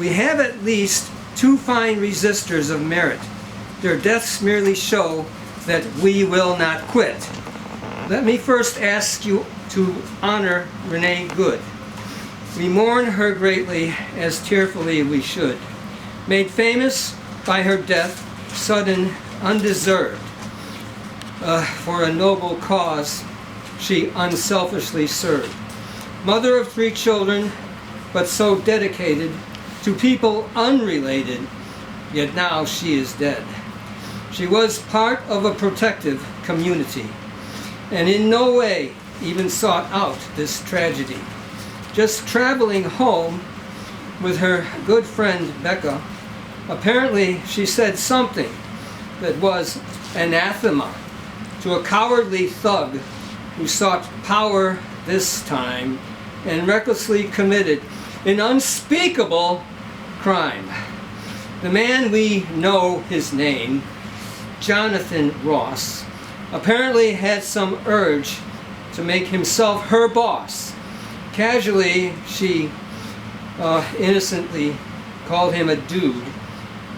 We have at least 2 fine resistors of merit. Their deaths merely show that we will not quit. Let me first ask you to honor Renee Good. We mourn her greatly, as tearfully we should. Made famous by her death, sudden, undeserved, for a noble cause she unselfishly served. Mother of 3 children, but so dedicated to people unrelated, yet now she is dead. She was part of a protective community, and in no way even sought out this tragedy. Just traveling home with her good friend Becca, apparently she said something that was anathema to a cowardly thug who sought power this time and recklessly committed an unspeakable crime. The man, we know his name, Jonathan Ross, apparently had some urge to make himself her boss. Casually, she innocently called him a dude.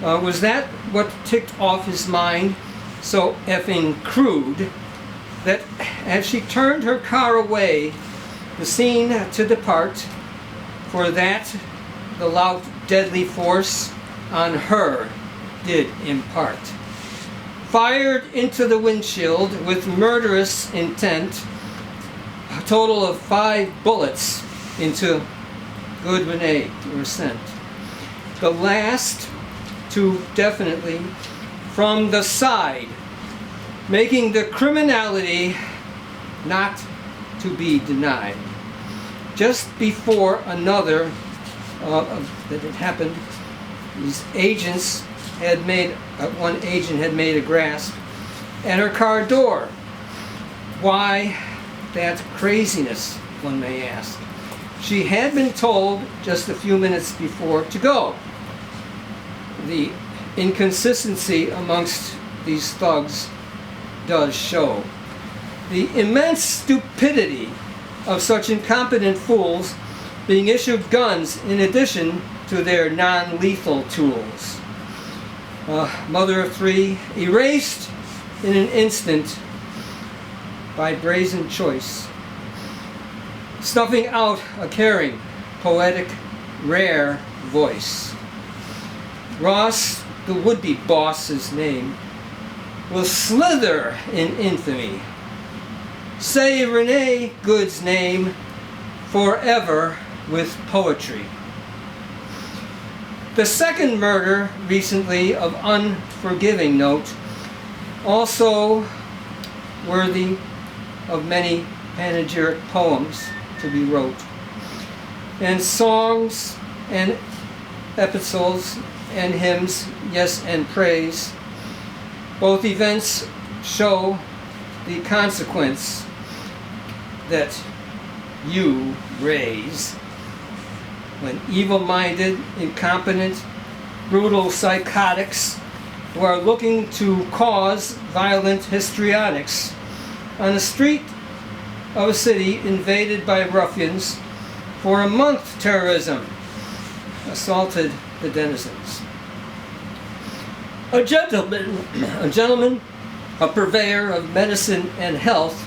Was that what ticked off his mind so effing crude that as she turned her car away, the scene to depart, for that the loud deadly force on her did impart. Fired into the windshield with murderous intent, a total of 5 bullets into Good Renee were sent. The last 2 definitely from the side, making the criminality not to be denied. Just before another that had happened, these agents had made, one agent had made a grasp at her car door. Why that craziness, one may ask? She had been told just a few minutes before to go. The inconsistency amongst these thugs does show. The immense stupidity of such incompetent fools being issued guns in addition to their non-lethal tools. Mother of 3, erased in an instant by brazen choice. Snuffing out a caring, poetic, rare voice. Ross, the would-be boss's name, will slither in infamy. Say Renee Good's name forever with poetry. The second murder recently of unforgiving note, also worthy of many panegyric poems to be wrote, and songs and epistles and hymns, yes, and praise. Both events show the consequence that you raise when evil-minded, incompetent, brutal psychotics who are looking to cause violent histrionics on the street of a city invaded by ruffians for a month terrorism assaulted the denizens. A gentleman, a purveyor of medicine and health,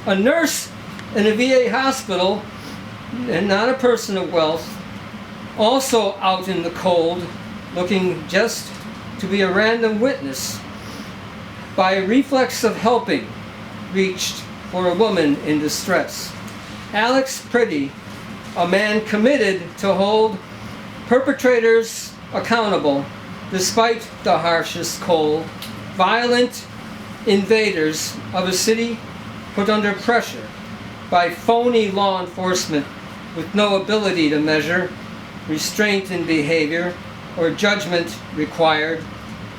a nurse in a VA hospital, and not a person of wealth, also out in the cold, looking just to be a random witness, by a reflex of helping, reached for a woman in distress. Alex Pretty, a man committed to hold perpetrators accountable despite the harshest cold, violent invaders of a city put under pressure by phony law enforcement with no ability to measure restraint in behavior or judgment required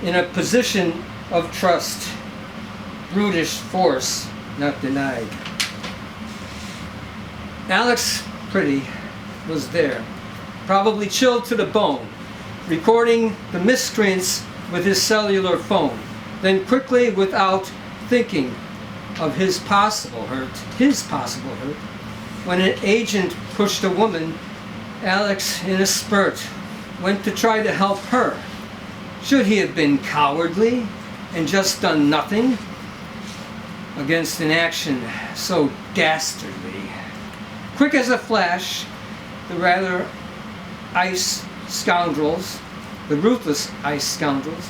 in a position of trust. Brutish force not denied. Alex Pretty was there, probably chilled to the bone, recording the miscreants with his cellular phone, then quickly, without thinking of his possible hurt, when an agent pushed a woman, Alex, in a spurt, went to try to help her. Should he have been cowardly and just done nothing against an action so dastardly? Quick as a flash, the rather ice scoundrels, the ruthless ice scoundrels,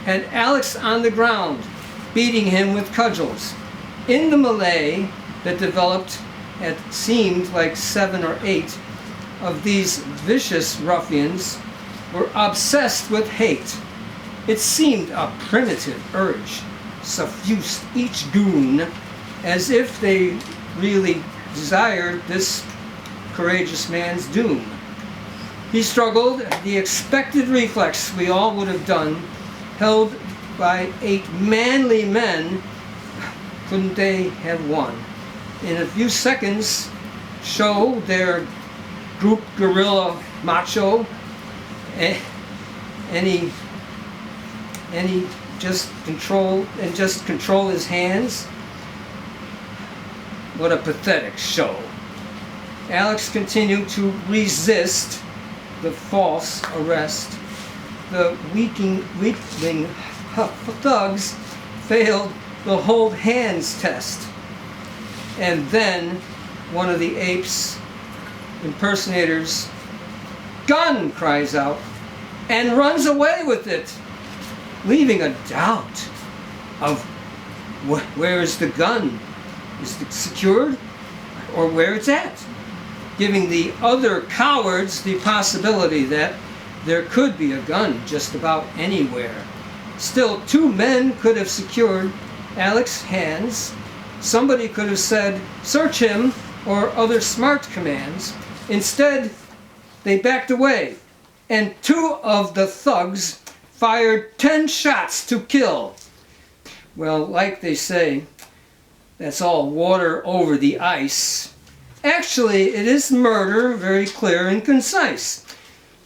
had Alex on the ground, beating him with cudgels. In the melee that developed, it seemed like 7 or 8 of these vicious ruffians were obsessed with hate. It seemed a primitive urge suffused each goon, as if they really desired this courageous man's doom. He struggled, the expected reflex we all would have done, held by 8 manly men. Couldn't they have won? In a few seconds, show their group guerrilla macho, any just control his hands. What a pathetic show. Alex continued to resist the false arrest. The weakling thugs failed the hold hands test. And then one of the apes impersonators, "Gun!" cries out and runs away with it, leaving a doubt of where is the gun? Is it secured? Or where it's at? Giving the other cowards the possibility that there could be a gun just about anywhere. Still, 2 men could have secured Alex's hands. Somebody could have said, "Search him," or other smart commands. Instead, they backed away, and 2 of the thugs fired 10 shots to kill. Well, like they say, that's all water over the ice. Actually, it is murder, very clear and concise.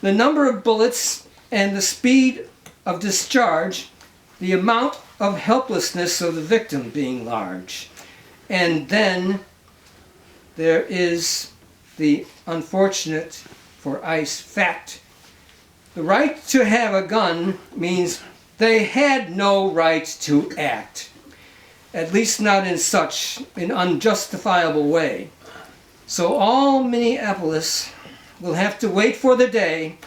The number of bullets and the speed of discharge, the amount of helplessness of the victim being large. And then there is the unfortunate for ice fact. The right to have a gun means they had no right to act, at least not in such an unjustifiable way. So all Minneapolis will have to wait for the day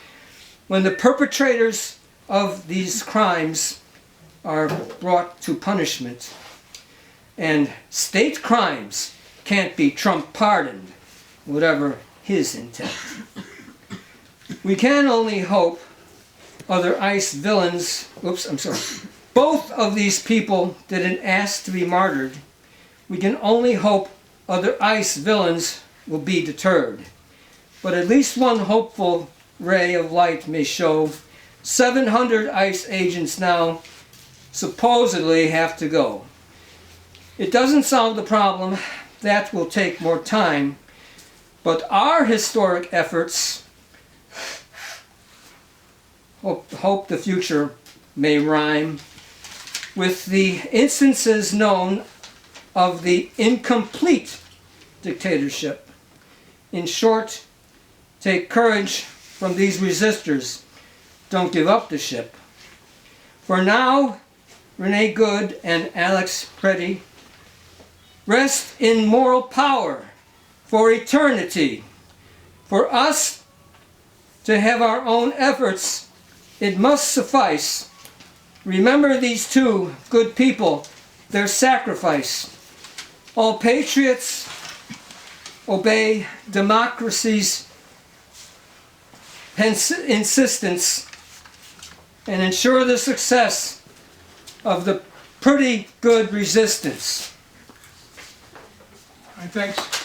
when the perpetrators of these crimes are brought to punishment. And state crimes can't be Trump pardoned, whatever his intent. We can only hope other ICE villains, both of these people didn't ask to be martyred. We can only hope other ICE villains will be deterred. But at least one hopeful ray of light may show. 700 ICE agents now supposedly have to go. It doesn't solve the problem. That will take more time. But our historic efforts, hope the future may rhyme with the instances known of the incomplete dictatorship. In short, take courage from these resistors. Don't give up the ship. For now, Renee Good and Alex Pretty rest in moral power for eternity. For us to have our own efforts, it must suffice. Remember these 2 good people, their sacrifice. All patriots obey democracy's insistence and ensure the success of the pretty good resistance. All right, thanks.